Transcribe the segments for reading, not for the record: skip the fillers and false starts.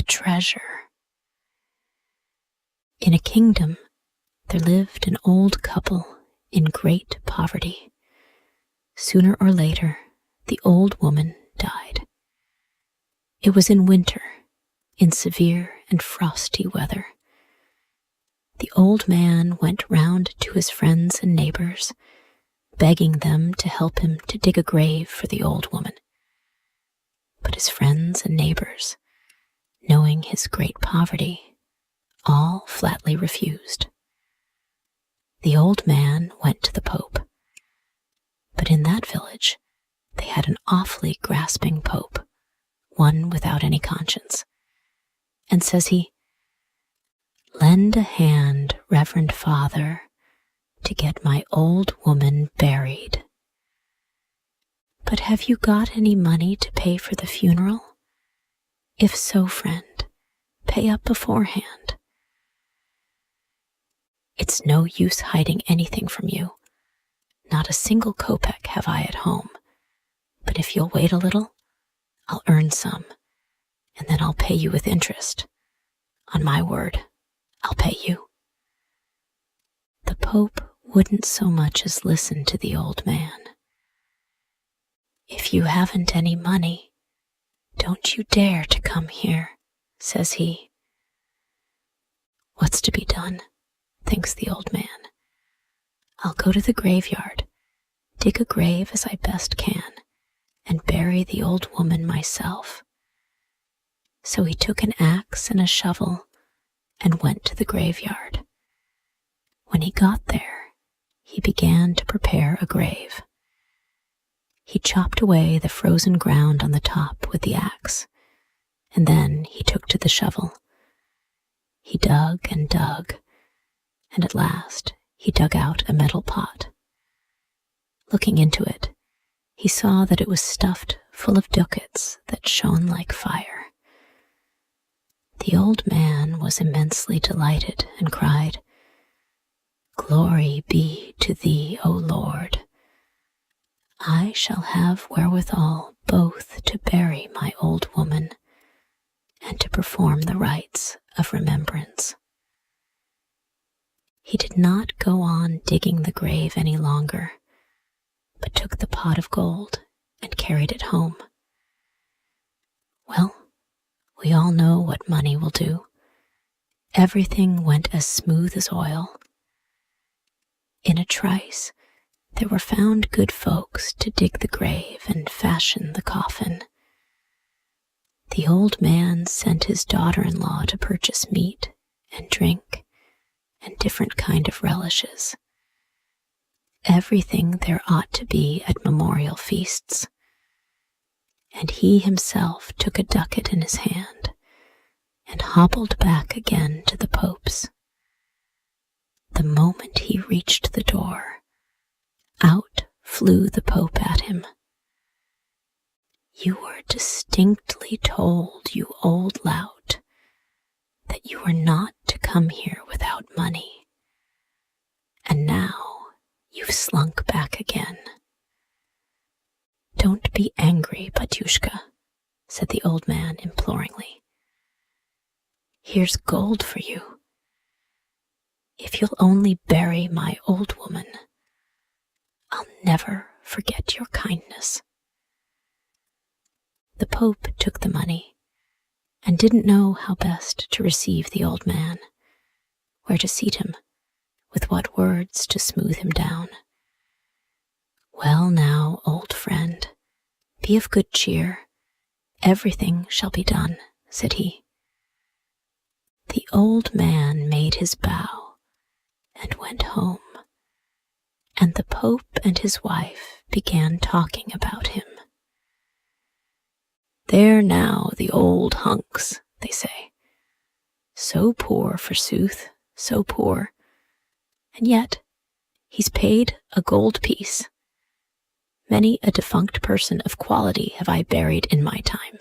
treasure. In a kingdom, there lived an old couple in great poverty. Sooner or later, the old woman died. It was in winter, in severe and frosty weather. The old man went round to his friends and neighbors, begging them to help him to dig a grave for the old woman. But his friends and neighbors, knowing his great poverty, all flatly refused. The old man went to the Pope, but in that village they had an awfully grasping Pope, one without any conscience. And says he, "Lend a hand, Reverend Father, to get my old woman buried." "But have you got any money to pay for the funeral? If so, friend, pay up beforehand." "It's no use hiding anything from you. Not a single kopeck have I at home, but if you'll wait a little, I'll earn some, and then I'll pay you with interest. On my word, I'll pay you." The Pope wouldn't so much as listen to the old man. "If you haven't any money, don't you dare to come here," says he. "What's to be done?" thinks the old man. "I'll go to the graveyard, dig a grave as I best can, and bury the old woman myself." So he took an axe and a shovel and went to the graveyard. When he got there, he began to prepare a grave. He chopped away the frozen ground on the top with the axe, and then he took to the shovel. He dug, and at last he dug out a metal pot. Looking into it, he saw that it was stuffed full of ducats that shone like fire. The old man was immensely delighted and cried, "Glory be to thee, O Lord! I shall have wherewithal both to bury my old woman and to perform the rites of remembrance." He did not go on digging the grave any longer, but took the pot of gold and carried it home. Well, we all know what money will do. Everything went as smooth as oil. In a trice, there were found good folks to dig the grave and fashion the coffin. The old man sent his daughter-in-law to purchase meat and drink and different kind of relishes. Everything there ought to be at memorial feasts. And he himself took a ducat in his hand and hobbled back again to the Pope's. The moment he reached the door, out flew the Pope at him. "You were distinctly told, you old lout, that you were not to come here without money, and now you've slunk back again." "Don't be angry, Batyushka," said the old man imploringly. "Here's gold for you. If you'll only bury my old woman, I'll never forget your kindness." The Pope took the money and didn't know how best to receive the old man, where to seat him, with what words to smooth him down. "Well now, old friend, be of good cheer. Everything shall be done," said he. The old man made his bow and went home, and the Pope and his wife began talking about him. "There now, the old hunks," they say. "So poor, forsooth, so poor. And yet he's paid a gold piece. Many a defunct person of quality have I buried in my time,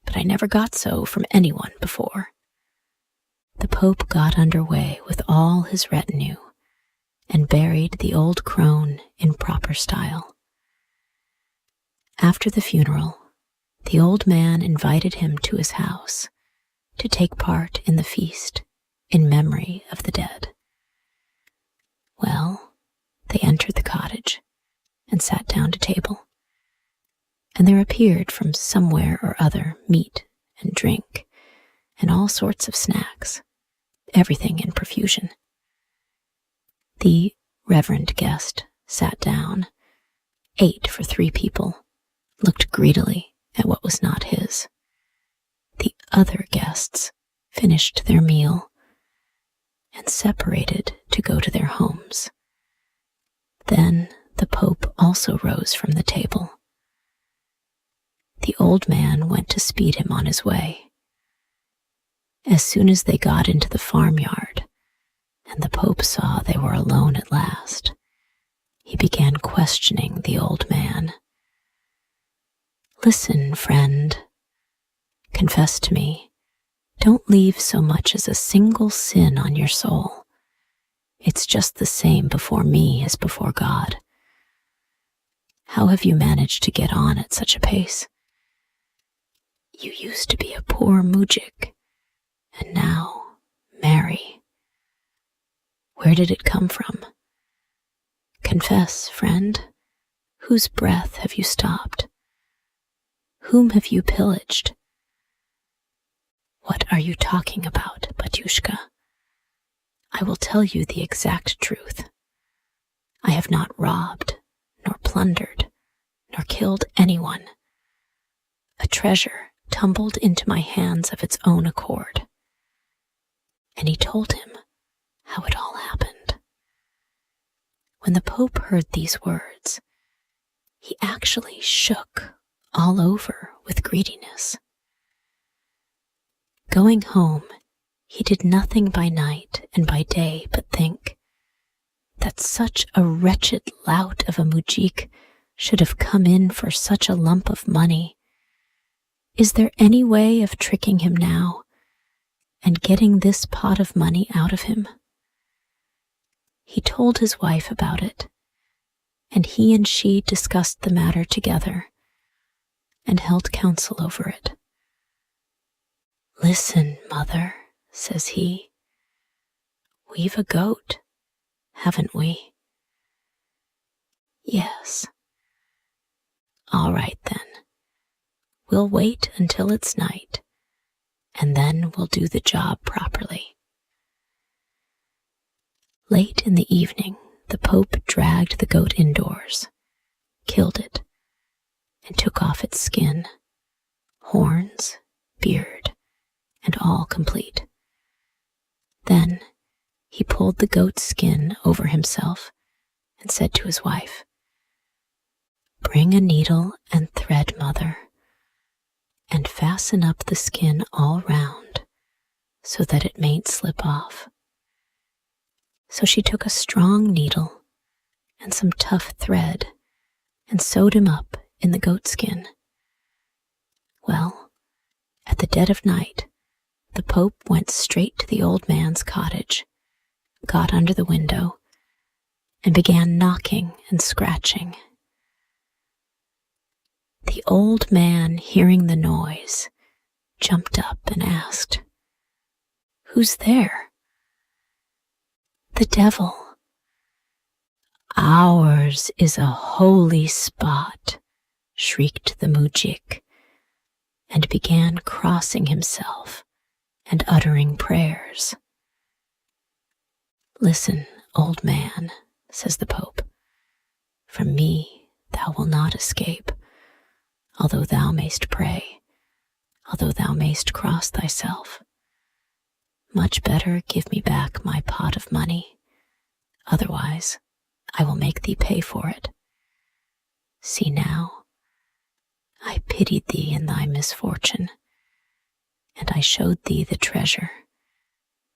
but I never got so from anyone before." The Pope got under way with all his retinue and buried the old crone in proper style. After the funeral, the old man invited him to his house to take part in the feast in memory of the dead. Well, they entered the cottage and sat down to table, and there appeared from somewhere or other meat and drink and all sorts of snacks, everything in profusion. The reverend guest sat down, ate for 3 people, looked greedily at what was not his. The other guests finished their meal and separated to go to their homes. Then the Pope also rose from the table. The old man went to speed him on his way. As soon as they got into the farmyard, and the Pope saw they were alone at last, he began questioning the old man. "Listen, friend. Confess to me. Don't leave so much as a single sin on your soul. It's just the same before me as before God. How have you managed to get on at such a pace? You used to be a poor mujik, and now marry. Where did it come from? Confess, friend. Whose breath have you stopped? Whom have you pillaged? What are you talking about, Batyushka? I will tell you the exact truth. I have not robbed, nor plundered, nor killed anyone. A treasure tumbled into my hands of its own accord." And he told him how it all happened. When the Pope heard these words, he actually shook all over with greediness. Going home, he did nothing by night and by day but think that such a wretched lout of a mujik should have come in for such a lump of money. Is there any way of tricking him now and getting this pot of money out of him? He told his wife about it, and he and she discussed the matter together and held counsel over it. "Listen, mother," says he. "We've a goat, haven't we?" "Yes." "All right then. We'll wait until it's night, and then we'll do the job properly." Late in the evening, the Pope dragged the goat indoors, killed it, and took off its skin, horns, beard, and all complete. Then he pulled the goat's skin over himself and said to his wife, "Bring a needle and thread, mother, and fasten up the skin all round so that it mayn't slip off." So she took a strong needle and some tough thread and sewed him up in the goatskin. Well, at the dead of night, the Pope went straight to the old man's cottage, got under the window, and began knocking and scratching. The old man, hearing the noise, jumped up and asked, "Who's there?" "The devil." "Ours is a holy spot," shrieked the mujik, and began crossing himself and uttering prayers. "Listen, old man," says the Pope, "from me thou wilt not escape, although thou mayst pray, although thou mayst cross thyself. Much better give me back my pot of money, otherwise I will make thee pay for it. See now, I pitied thee in thy misfortune, and I showed thee the treasure,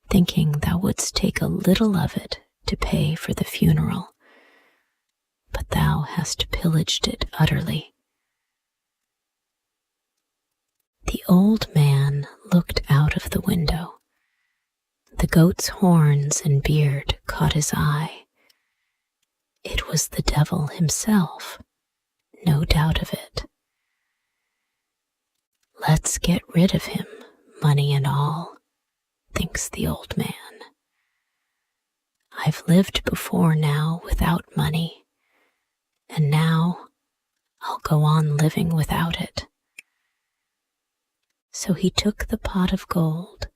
thinking thou wouldst take a little of it to pay for the funeral, but thou hast pillaged it utterly." The old man looked out of the window. The goat's horns and beard caught his eye. It was the devil himself, no doubt of it. "Let's get rid of him," money and all, thinks the old man. I've lived before now without money, and now I'll go on living without it. So he took the pot of gold,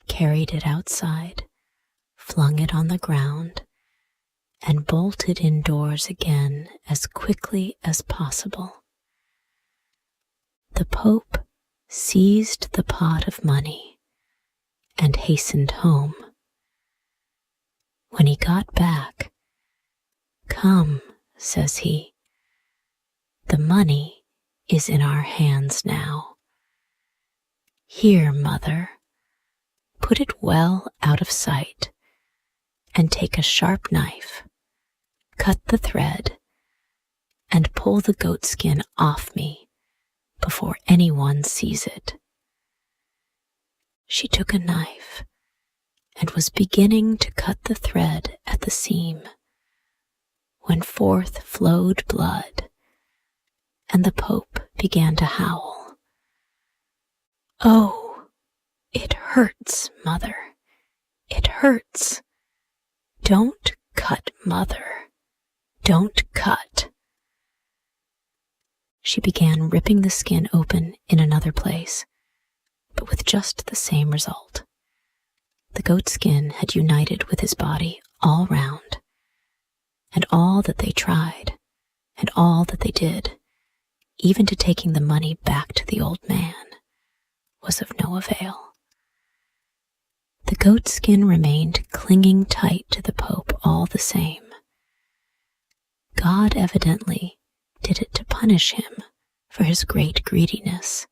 carried it outside, flung it on the ground, and bolted indoors again as quickly as possible. The Pope seized the pot of money and hastened home. When he got back, "Come," says he, "the money is in our hands now. Here, mother, put it well out of sight, and take a sharp knife, cut the thread, and pull the goatskin off me before anyone sees it." She took a knife and was beginning to cut the thread at the seam when forth flowed blood, and the Pope began to howl. "Oh, it hurts, mother, it hurts. Don't cut, mother, don't cut." She began ripping the skin open in another place, but with just the same result. The goatskin had united with his body all round, and all that they tried, and all that they did, even to taking the money back to the old man, was of no avail. The goatskin remained clinging tight to the Pope all the same. God evidently did it to punish him for his great greediness.